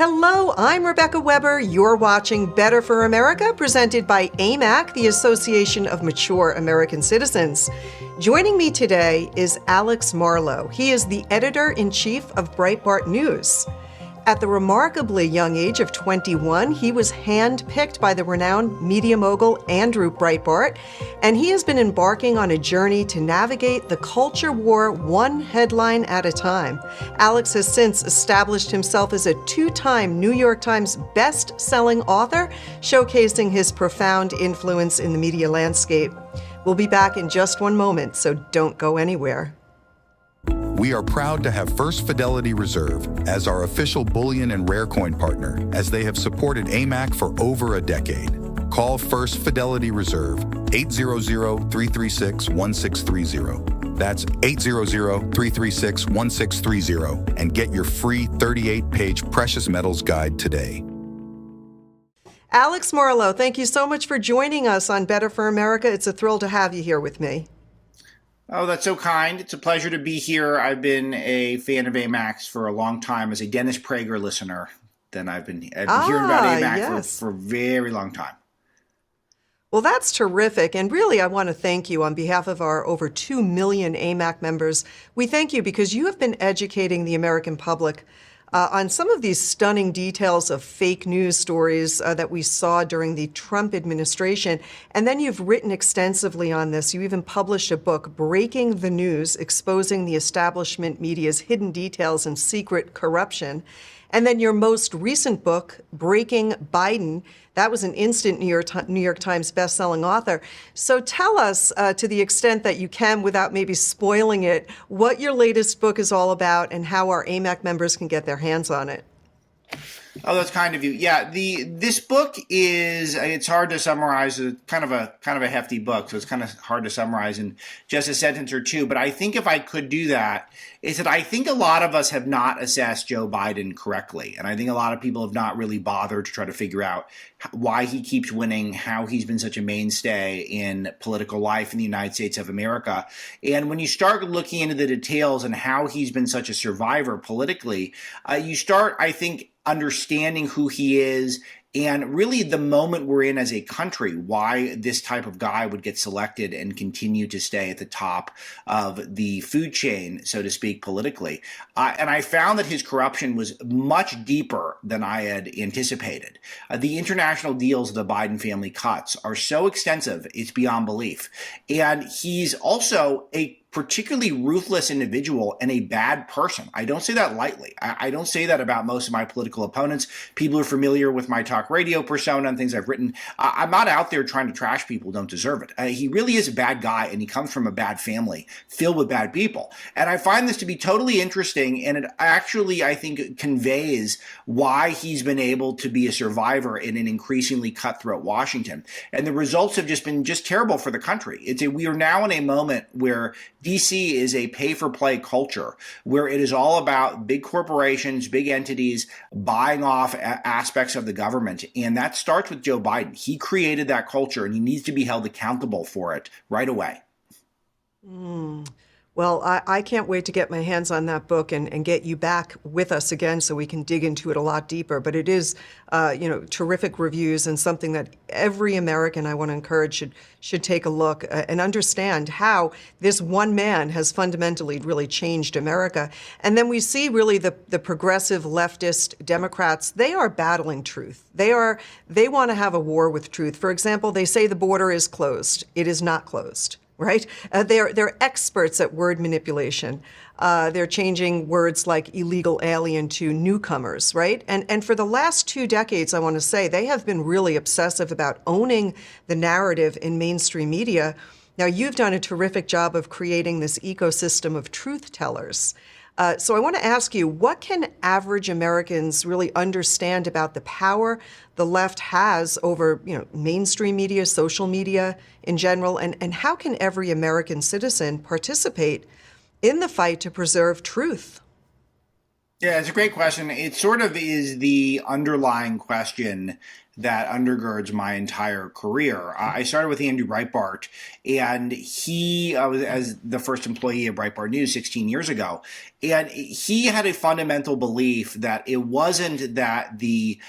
Hello, I'm Rebecca Weber. You're watching Better for America, presented by AMAC, the Association of Mature American Citizens. Joining me today is Alex Marlow. He is the editor-in-chief of Breitbart News. At the remarkably young age of 21, he was handpicked by the renowned media mogul Andrew Breitbart, and he has been embarking on a journey to navigate the culture war one headline at a time. Alex has since established himself as a two-time New York Times best-selling author, showcasing his profound influence in the media landscape. We'll be back in just one moment, so don't go anywhere. We are proud to have First Fidelity Reserve as our official bullion and rare coin partner, as they have supported AMAC for over a decade. Call First Fidelity Reserve 800-336-1630. That's 800-336-1630 and get your free 38-page precious metals guide today. Alex Marlow, thank you so much for joining us on Better for America. It's a thrill to have you here with me. Oh, that's so kind. It's a pleasure to be here. I've been a fan of AMAC for a long time as a Dennis Prager listener. I've been hearing about AMAC for a very long time. Well, that's terrific. And really, I want to thank you on behalf of our over 2 million AMAC members. We thank you because you have been educating the American public on some of these stunning details of fake news stories that we saw during the Trump administration. And then you've written extensively on this. You even published a book, Breaking the News, Exposing the Establishment Media's Hidden Details and Secret Corruption. And then your most recent book, Breaking Biden, that was an instant New York Times bestselling author. So tell us, to the extent that you can without maybe spoiling it, what your latest book is all about and how our AMAC members can get their hands on it. Oh, that's kind of you. Yeah, this book it's hard to summarize. It's kind of a hefty book, so it's kind of hard to summarize in just a sentence or two. But I think if I could do that, is that I think a lot of us have not assessed Joe Biden correctly. And I think a lot of people have not really bothered to try to figure out why he keeps winning, how he's been such a mainstay in political life in the United States of America. And when you start looking into the details and how he's been such a survivor politically, you start, I think, understanding who he is and really the moment we're in as a country, why this type of guy would get selected and continue to stay at the top of the food chain, so to speak, politically. And I found that his corruption was much deeper than I had anticipated. The international deals the Biden family cuts are so extensive, it's beyond belief. And he's also a particularly ruthless individual and a bad person. I don't say that lightly. I don't say that about most of my political opponents. People who are familiar with my talk radio persona and things I've written. I'm not out there trying to trash people who don't deserve it. He really is a bad guy, and he comes from a bad family filled with bad people. And I find this to be totally interesting, and it actually, I think, conveys why he's been able to be a survivor in an increasingly cutthroat Washington. And the results have just been terrible for the country. We are now in a moment where DC is a pay-for-play culture where it is all about big corporations, big entities buying off aspects of the government. And that starts with Joe Biden. He created that culture, and he needs to be held accountable for it right away. Well, I can't wait to get my hands on that book and get you back with us again so we can dig into it a lot deeper. But it is, terrific reviews and something that every American, I want to encourage, should take a look and understand how this one man has fundamentally really changed America. And then we see really the progressive leftist Democrats, they are battling truth. They want to have a war with truth. For example, they say the border is closed. It is not closed. Right? They're experts at word manipulation. They're changing words like illegal alien to newcomers, right? And for the last 2 decades, I want to say, they have been really obsessive about owning the narrative in mainstream media. Now, you've done a terrific job of creating this ecosystem of truth tellers. So I want to ask you, what can average Americans really understand about the power the left has over, mainstream media, social media in general, and how can every American citizen participate in the fight to preserve truth? Yeah, it's a great question. It sort of is the underlying question that undergirds my entire career. I started with Andrew Breitbart, and he was as the first employee of Breitbart News 16 years ago. And he had a fundamental belief that it wasn't that the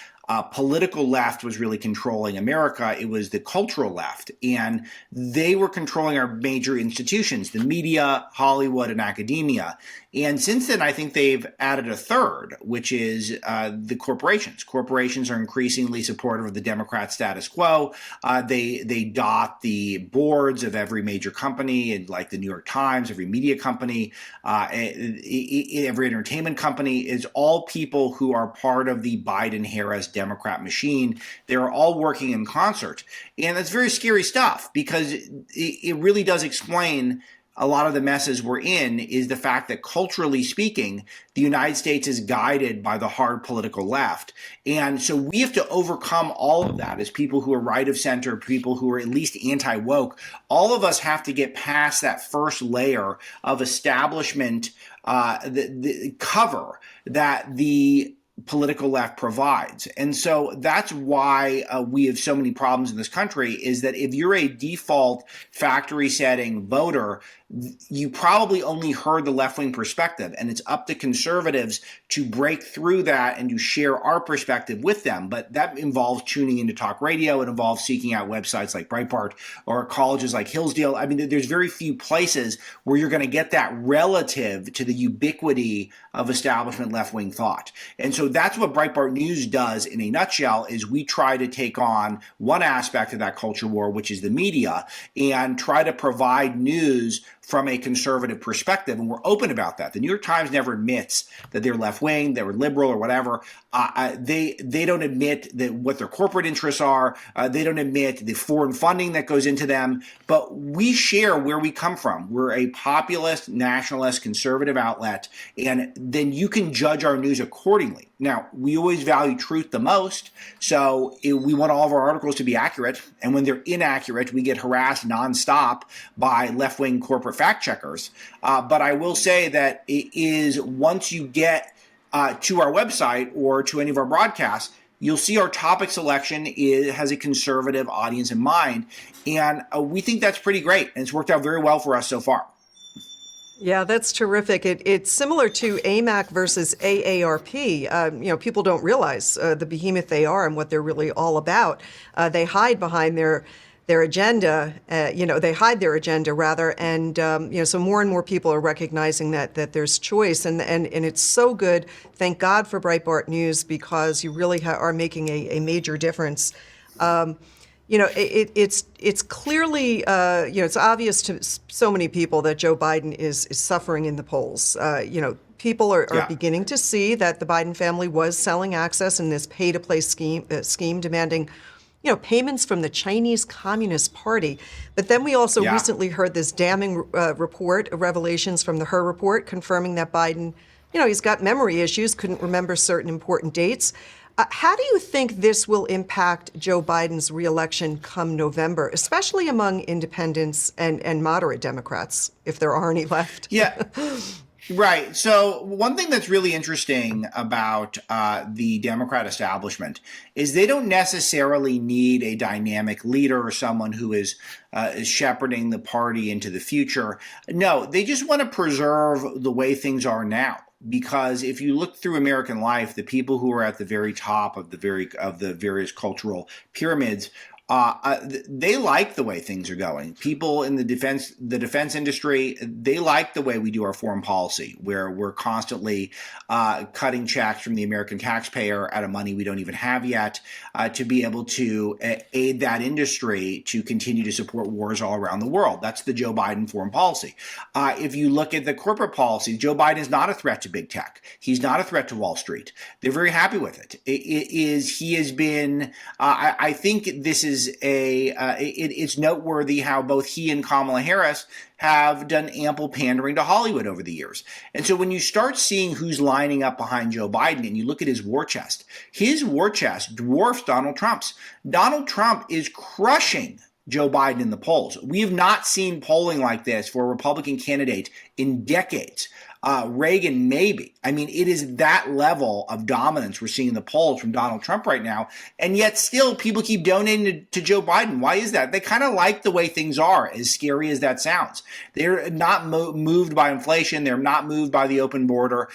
political left was really controlling America. It was the cultural left. And they were controlling our major institutions, the media, Hollywood, and academia. And since then, I think they've added a third, which is the corporations. Corporations are increasingly supportive of the Democrat status quo. They dot the boards of every major company, like the New York Times, every media company, every entertainment company, is all people who are part of the Biden-Harris Democrat machine. They're all working in concert. And that's very scary stuff, because it really does explain a lot of the messes we're in. Is the fact that, culturally speaking, the United States is guided by the hard political left. And so we have to overcome all of that as people who are right of center, people who are at least anti-woke. All of us have to get past that first layer of establishment, the cover that the political left provides. And so that's why we have so many problems in this country, is that if you're a default factory setting voter, you probably only heard the left-wing perspective, and it's up to conservatives to break through that and to share our perspective with them. But that involves tuning into talk radio. It involves seeking out websites like Breitbart or colleges like Hillsdale. I mean, there's very few places where you're going to get that relative to the ubiquity of establishment left-wing thought. And so that's what Breitbart News does in a nutshell, is we try to take on one aspect of that culture war, which is the media, and try to provide news from a conservative perspective. And we're open about that. The New York Times never admits that they're left-wing, they're liberal or whatever. They don't admit that what their corporate interests are. They don't admit the foreign funding that goes into them. But we share where we come from. We're a populist, nationalist, conservative outlet, and then you can judge our news accordingly. Now, we always value truth the most, so we want all of our articles to be accurate. And when they're inaccurate, we get harassed nonstop by left-wing corporate fact checkers. But I will say that it is, once you get to our website or to any of our broadcasts, you'll see our topic selection has a conservative audience in mind. And we think that's pretty great. And it's worked out very well for us so far. Yeah, that's terrific. It's similar to AMAC versus AARP. People don't realize the behemoth they are and what they're really all about. They hide behind their agenda. They hide their agenda rather, and so more and more people are recognizing that there's choice, and it's so good. Thank God for Breitbart News, because you really are making a major difference. It's clearly, it's obvious to so many people that Joe Biden is suffering in the polls. People are beginning to see that the Biden family was selling access in this pay-to-play scheme demanding, payments from the Chinese Communist Party. But then we also recently heard this damning revelations from the Her report, confirming that Biden, he's got memory issues, couldn't remember certain important dates. How do you think this will impact Joe Biden's reelection come November, especially among independents and moderate Democrats, if there are any left? Yeah. Right. So one thing that's really interesting about the Democrat establishment is they don't necessarily need a dynamic leader or someone who is shepherding the party into the future. No, they just want to preserve the way things are now. Because if you look through American life, the people who are at the very top of the various cultural pyramids, they like the way things are going. People in the defense industry, they like the way we do our foreign policy, where we're constantly cutting checks from the American taxpayer out of money we don't even have yet, to be able to aid that industry to continue to support wars all around the world. That's the Joe Biden foreign policy. If you look at the corporate policy, Joe Biden is not a threat to big tech. He's not a threat to Wall Street. They're very happy with it. He has been, I think this is it's noteworthy how both he and Kamala Harris have done ample pandering to Hollywood over the years. And so when you start seeing who's lining up behind Joe Biden and you look at his war chest dwarfs Donald Trump's. Donald Trump is crushing Joe Biden in the polls. We have not seen polling like this for a Republican candidate in decades. Reagan, maybe. I mean, it is that level of dominance we're seeing in the polls from Donald Trump right now. And yet still people keep donating to Joe Biden. Why is that? They kind of like the way things are, as scary as that sounds. They're not moved by inflation. They're not moved by the open border.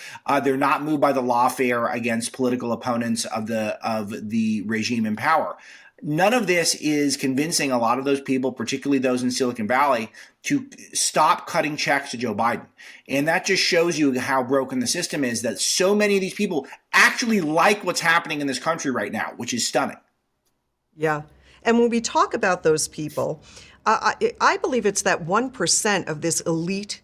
They're not moved by the lawfare against political opponents of the regime in power. None of this is convincing a lot of those people, particularly those in Silicon Valley, to stop cutting checks to Joe Biden. And that just shows you how broken the system is, that so many of these people actually like what's happening in this country right now, which is stunning. Yeah. And when we talk about those people, I believe it's that 1% of this elite,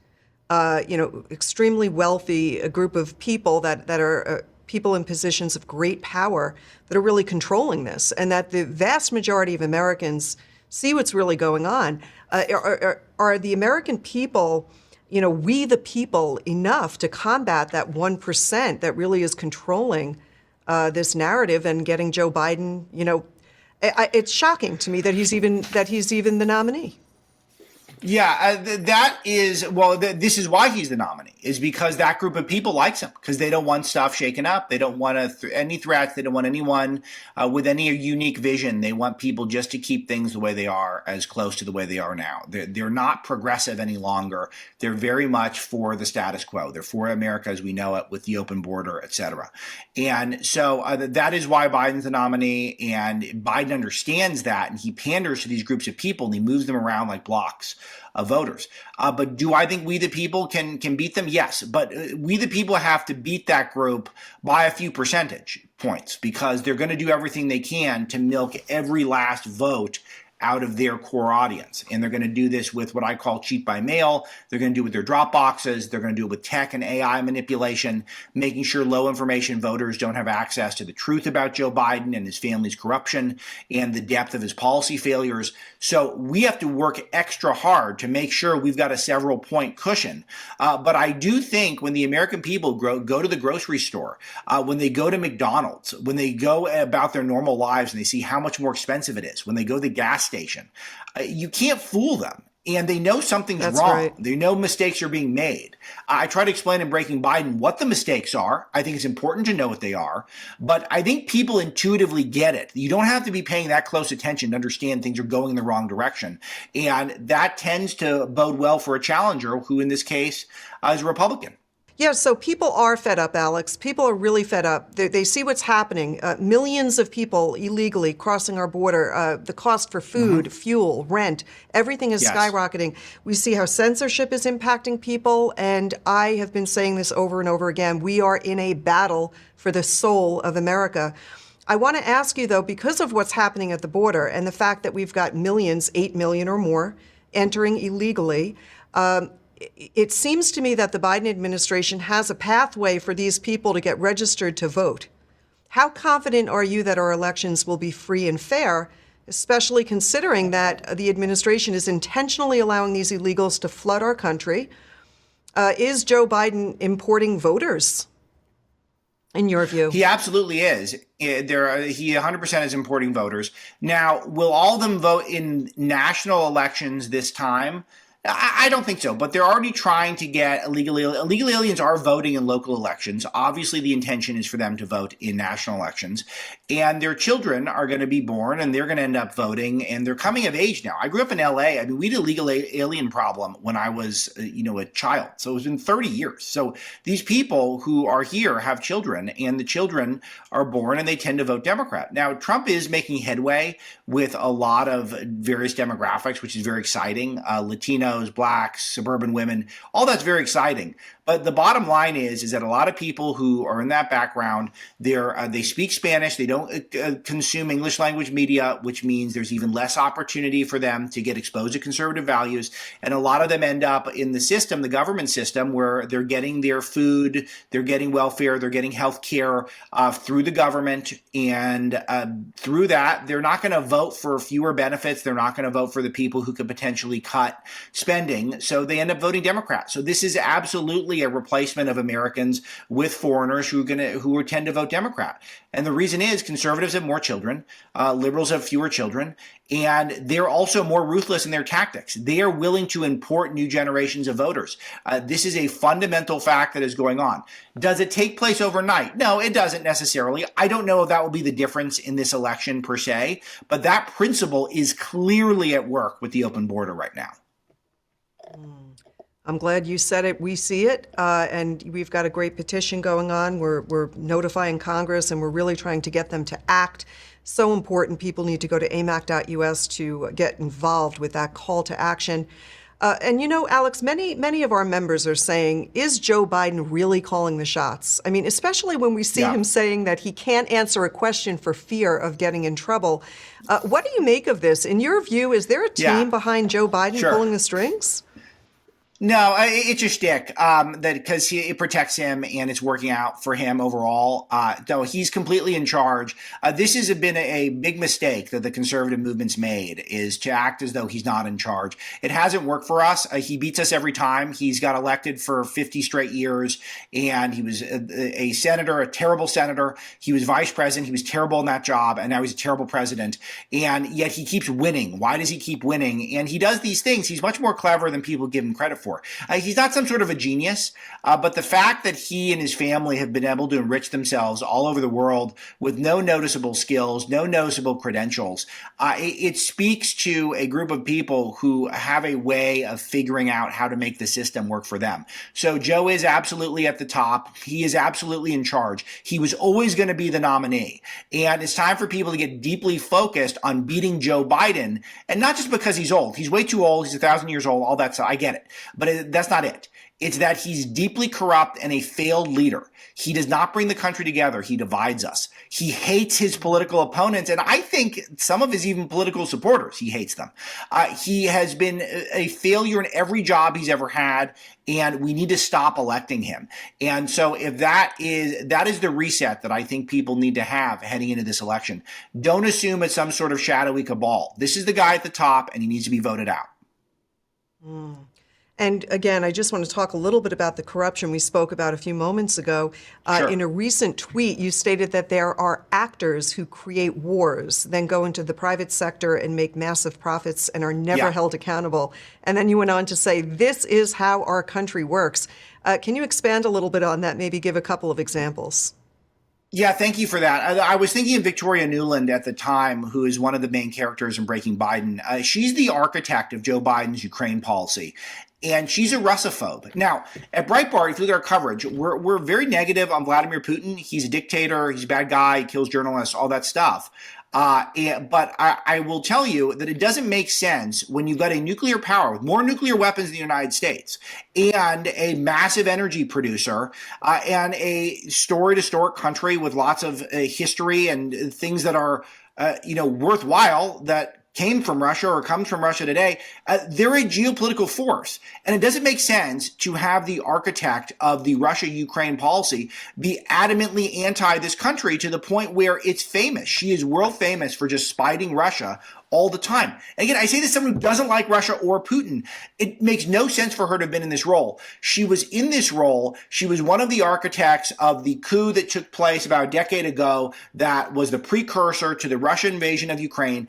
extremely wealthy group of people that are people in positions of great power that are really controlling this, and that the vast majority of Americans see what's really going on. Are the American people, we the people, enough to combat that 1% that really is controlling this narrative and getting Joe Biden? It's shocking to me that he's even the nominee. Yeah, this is why he's the nominee, is because that group of people likes him, because they don't want stuff shaken up. They don't want any threats. They don't want anyone with any unique vision. They want people just to keep things the way they are, as close to the way they are now. They're not progressive any longer. They're very much for the status quo. They're for America as we know it, with the open border, et cetera. And so that is why Biden's the nominee, and Biden understands that, and he panders to these groups of people, and he moves them around like blocks of voters. But do I think we the people can beat them? Yes. But we the people have to beat that group by a few percentage points, because they're going to do everything they can to milk every last vote out of their core audience. And they're going to do this with what I call cheat by mail. They're going to do it with their drop boxes. They're going to do it with tech and AI manipulation, making sure low information voters don't have access to the truth about Joe Biden and his family's corruption and the depth of his policy failures. So we have to work extra hard to make sure we've got a several point cushion. But I do think when the American people go to the grocery store, when they go to McDonald's, when they go about their normal lives and they see how much more expensive it is, when they go to the gas station, you can't fool them. And they know something's That's wrong. right. They know mistakes are being made. I try to explain in Breaking Biden what the mistakes are. I think it's important to know what they are. But I think people intuitively get it. You don't have to be paying that close attention to understand things are going in the wrong direction. And that tends to bode well for a challenger who, in this case, is a Republican. Yeah, so people are fed up, Alex. People are really fed up. They see what's happening. Millions of people illegally crossing our border. The cost for food, fuel, rent, everything is skyrocketing. We see how censorship is impacting people. And I have been saying this over and over again. We are in a battle for the soul of America. I want to ask you, though, because of what's happening at the border and the fact that we've got millions, 8 million or more, entering illegally, it seems to me that the Biden administration has a pathway for these people to get registered to vote. How confident are you that our elections will be free and fair, especially considering that the administration is intentionally allowing these illegals to flood our country? Is Joe Biden importing voters, in your view? He absolutely is. He 100% is importing voters. Now, will all of them vote in national elections this time? I don't think so, but they're already trying to get illegal aliens are voting in local elections. Obviously, the intention is for them to vote in national elections, and their children are going to be born and they're going to end up voting, and they're coming of age now. I grew up in LA. I mean, we had a legal alien problem when I was, a child. So it's been 30 years. So these people who are here have children, and the children are born and they tend to vote Democrat. Now, Trump is making headway with a lot of various demographics, which is very exciting. Latinos, blacks, suburban women, all that's very exciting. But the bottom line is that a lot of people who are in that background, they speak Spanish, they don't consume English language media, which means there's even less opportunity for them to get exposed to conservative values. And a lot of them end up in the system, the government system, where they're getting their food, they're getting welfare, they're getting health care through the government. And through that, they're not going to vote for fewer benefits. They're not going to vote for the people who could potentially cut spending, so they end up voting Democrat. So this is absolutely a replacement of Americans with foreigners who tend to vote Democrat. And the reason is conservatives have more children, liberals have fewer children, and they're also more ruthless in their tactics. They are willing to import new generations of voters. This is a fundamental fact that is going on. Does it take place overnight? No, it doesn't necessarily. I don't know if that will be the difference in this election per se, but that principle is clearly at work with the open border right now. I'm glad you said it. We see it, and we've got a great petition going on. We're notifying Congress, and we're really trying to get them to act. So important. People need to go to amac.us to get involved with that call to action. And you know, Alex, many of our members are saying, is Joe Biden really calling the shots? I mean, especially when we see him saying that he can't answer a question for fear of getting in trouble. What do you make of this? In your view, is there a team behind Joe Biden pulling the strings? No, it's a shtick because it protects him and it's working out for him overall. No, he's completely in charge. This has been a big mistake that the conservative movement's made, is to act as though he's not in charge. It hasn't worked for us. He beats us every time. He's got elected for 50 straight years, and he was a senator, a terrible senator. He was vice president. He was terrible in that job, and now he's a terrible president. And yet he keeps winning. Why does he keep winning? And he does these things. He's much more clever than people give him credit for. He's not some sort of a genius, but the fact that he and his family have been able to enrich themselves all over the world with no noticeable skills, no noticeable credentials, it speaks to a group of people who have a way of figuring out how to make the system work for them. So Joe is absolutely at the top. He is absolutely in charge. He was always going to be the nominee. And it's time for people to get deeply focused on beating Joe Biden, and not just because he's old. He's way too old. He's 1,000 years old. All that stuff. I get it. But that's not it. It's that he's deeply corrupt and a failed leader. He does not bring the country together. He divides us. He hates his political opponents, and I think some of his even political supporters, he hates them. He has been a failure in every job he's ever had, and we need to stop electing him. And so if that is the reset that I think people need to have heading into this election. Don't assume it's some sort of shadowy cabal. This is the guy at the top, and he needs to be voted out. And again, I just want to talk a little bit about the corruption we spoke about a few moments ago. Sure. In a recent tweet, you stated that there are actors who create wars, then go into the private sector and make massive profits and are never held accountable. And then you went on to say, this is how our country works. Can you expand a little bit on that? Maybe give a couple of examples. Yeah, thank you for that. I was thinking of Victoria Nuland at the time, who is one of the main characters in Breaking Biden. She's the architect of Joe Biden's Ukraine policy, and she's a Russophobe. Now, at Breitbart, if you look at our coverage, we're very negative on Vladimir Putin. He's a dictator. He's a bad guy. He kills journalists, all that stuff. But I will tell you that it doesn't make sense when you've got a nuclear power with more nuclear weapons in the United States and a massive energy producer and a storied country with lots of history and things that are, worthwhile that came from Russia or comes from Russia today. They're a geopolitical force. And it doesn't make sense to have the architect of the Russia-Ukraine policy be adamantly anti this country to the point where it's famous. She is world famous for just spiting Russia all the time. And again, I say this as someone who doesn't like Russia or Putin. It makes no sense for her to have been in this role. She was in this role. She was one of the architects of the coup that took place about a decade ago that was the precursor to the Russian invasion of Ukraine.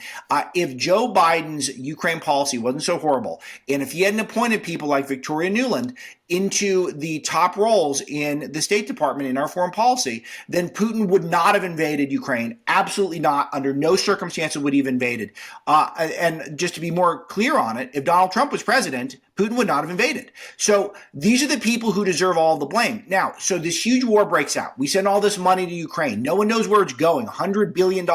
If Joe Biden's Ukraine policy wasn't so horrible, and if he hadn't appointed people like Victoria Nuland into the top roles in the State Department in our foreign policy, then Putin would not have invaded Ukraine. Absolutely not. Under no circumstances would he have invaded. And just to be more clear on it, if Donald Trump was president, Putin would not have invaded. So these are the people who deserve all the blame. Now, so this huge war breaks out. We send all this money to Ukraine. No one knows where it's going, $100 billion.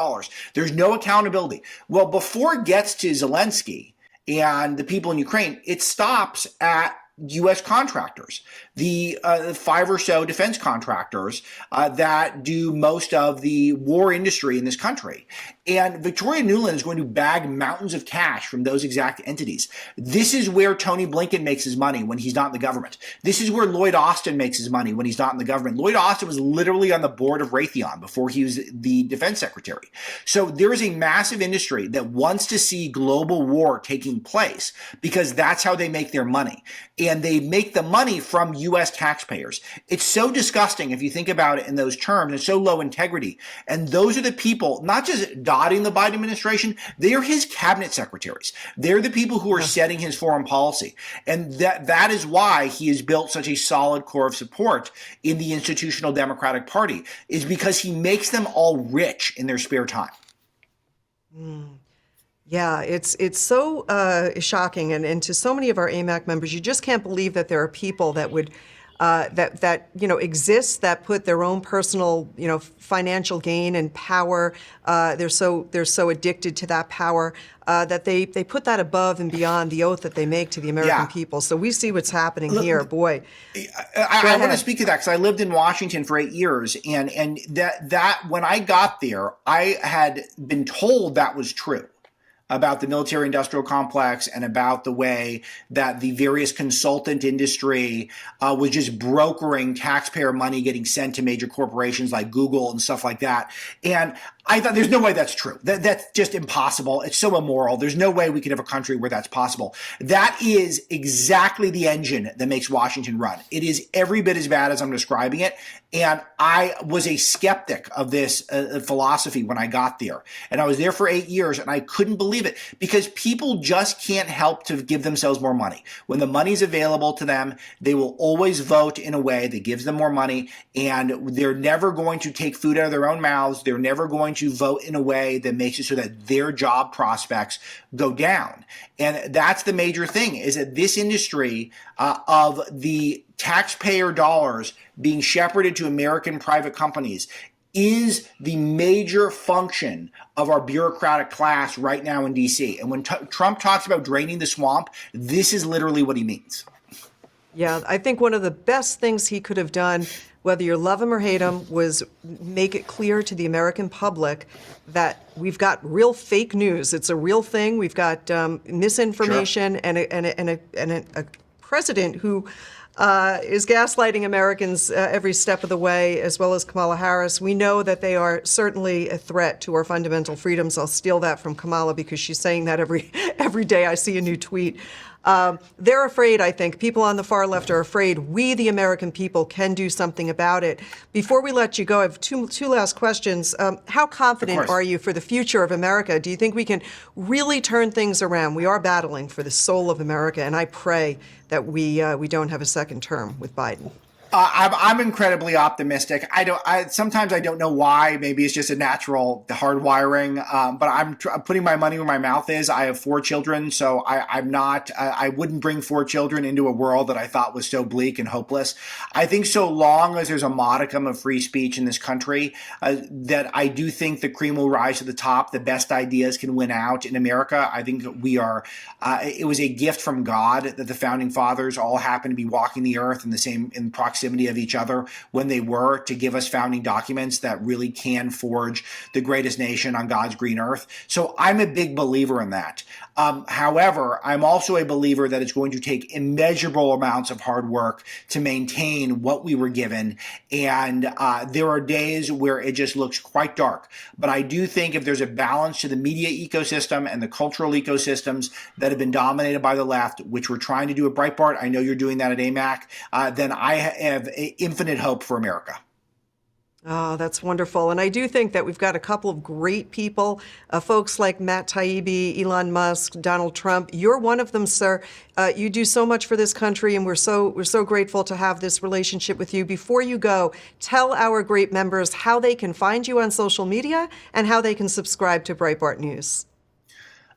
There's no accountability. Well, before it gets to Zelensky and the people in Ukraine, it stops at U.S. contractors. the 5 or so defense contractors that do most of the war industry in this country. And Victoria Nuland is going to bag mountains of cash from those exact entities. This is where Tony Blinken makes his money when he's not in the government. This is where Lloyd Austin makes his money when he's not in the government. Lloyd Austin was literally on the board of Raytheon before he was the defense secretary. So there is a massive industry that wants to see global war taking place because that's how they make their money. And they make the money from U.S. taxpayers. It's so disgusting if you think about it in those terms. It's so low integrity. And those are the people, not just dotting the Biden administration, they are his cabinet secretaries. They're the people who are setting his foreign policy. And that is why he has built such a solid core of support in the institutional Democratic Party, is because he makes them all rich in their spare time. Yeah, it's so shocking, and to so many of our AMAC members, you just can't believe that there are people that would that exist, that put their own personal financial gain and power. They're so addicted to that power that they put that above and beyond the oath that they make to the American people. So we see what's happening here. Boy, I want to speak to that because I lived in Washington for 8 years, and that when I got there, I had been told that was true about the military-industrial complex and about the way that the various consultant industry was just brokering taxpayer money getting sent to major corporations like Google and stuff like that. And I thought there's no way that's true. That's just impossible. It's so immoral. There's no way we could have a country where that's possible. That is exactly the engine that makes Washington run. It is every bit as bad as I'm describing it. And I was a skeptic of this philosophy when I got there. And I was there for 8 years, and I couldn't believe it because people just can't help to give themselves more money. When the money's available to them, they will always vote in a way that gives them more money, and they're never going to take food out of their own mouths. They're never going to vote in a way that makes it so that their job prospects go down. And that's the major thing, is that this industry of the taxpayer dollars being shepherded to American private companies is the major function of our bureaucratic class right now in D.C. And when Trump talks about draining the swamp, this is literally what he means. Yeah, I think one of the best things he could have done, whether you love him or hate him, was make it clear to the American public that we've got real fake news. It's a real thing. We've got misinformation and a president who is gaslighting Americans every step of the way, as well as Kamala Harris. We know that they are certainly a threat to our fundamental freedoms. I'll steal that from Kamala because she's saying that every day I see a new tweet. They're afraid, I think. People on the far left are afraid. We, the American people, can do something about it. Before we let you go, I have two last questions. How confident are you for the future of America? Do you think we can really turn things around? We are battling for the soul of America, and I pray that we don't have a second term with Biden. I'm incredibly optimistic. Sometimes I don't know why. Maybe it's just a natural hardwiring. But I'm putting my money where my mouth is. I have 4 children, so I wouldn't bring 4 children into a world that I thought was so bleak and hopeless. I think so long as there's a modicum of free speech in this country, that I do think the cream will rise to the top. The best ideas can win out in America. I think we are. It was a gift from God that the founding fathers all happened to be walking the earth in proximity of each other when they were, to give us founding documents that really can forge the greatest nation on God's green earth. So I'm a big believer in that. However, I'm also a believer that it's going to take immeasurable amounts of hard work to maintain what we were given. And there are days where it just looks quite dark. But I do think if there's a balance to the media ecosystem and the cultural ecosystems that have been dominated by the left, which we're trying to do at Breitbart, I know you're doing that at AMAC, then I have infinite hope for America. Oh, that's wonderful. And I do think that we've got a couple of great people, folks like Matt Taibbi, Elon Musk, Donald Trump. You're one of them, sir. You do so much for this country, and we're so grateful to have this relationship with you. Before you go, tell our great members how they can find you on social media and how they can subscribe to Breitbart News.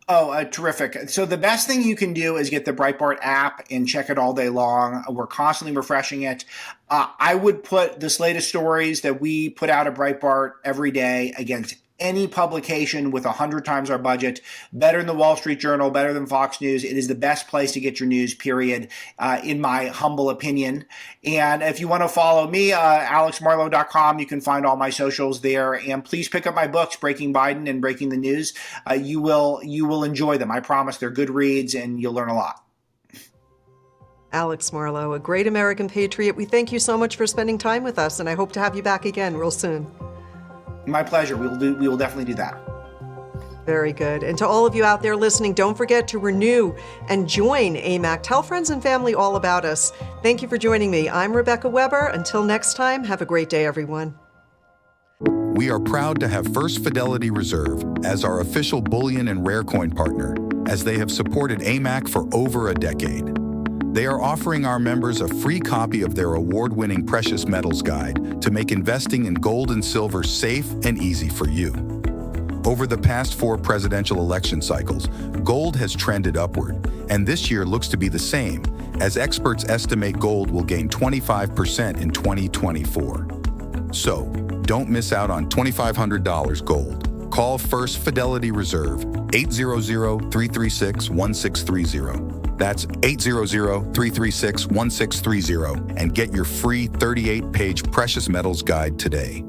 Oh, terrific. So the best thing you can do is get the Breitbart app and check it all day long. We're constantly refreshing it. I would put the slate of stories that we put out at Breitbart every day against any publication with 100 times our budget, better than the Wall Street Journal, better than Fox News. It is the best place to get your news, period, in my humble opinion. And if you want to follow me, alexmarlow.com, you can find all my socials there. And please pick up my books, Breaking Biden and Breaking the News. You will enjoy them. I promise they're good reads and you'll learn a lot. Alex Marlow, a great American patriot. We thank you so much for spending time with us, and I hope to have you back again real soon. My pleasure. We will definitely do that. Very good. And to all of you out there listening, don't forget to renew and join AMAC. Tell friends and family all about us. Thank you for joining me. I'm Rebecca Weber. Until next time, have a great day, everyone. We are proud to have First Fidelity Reserve as our official bullion and rare coin partner, as they have supported AMAC for over a decade. They are offering our members a free copy of their award-winning Precious Metals Guide to make investing in gold and silver safe and easy for you. Over the past 4 presidential election cycles, gold has trended upward, and this year looks to be the same, as experts estimate gold will gain 25% in 2024. So, don't miss out on $2,500 gold. Call First Fidelity Reserve, 800-336-1630. That's 800-336-1630, and get your free 38-page Precious Metals Guide today.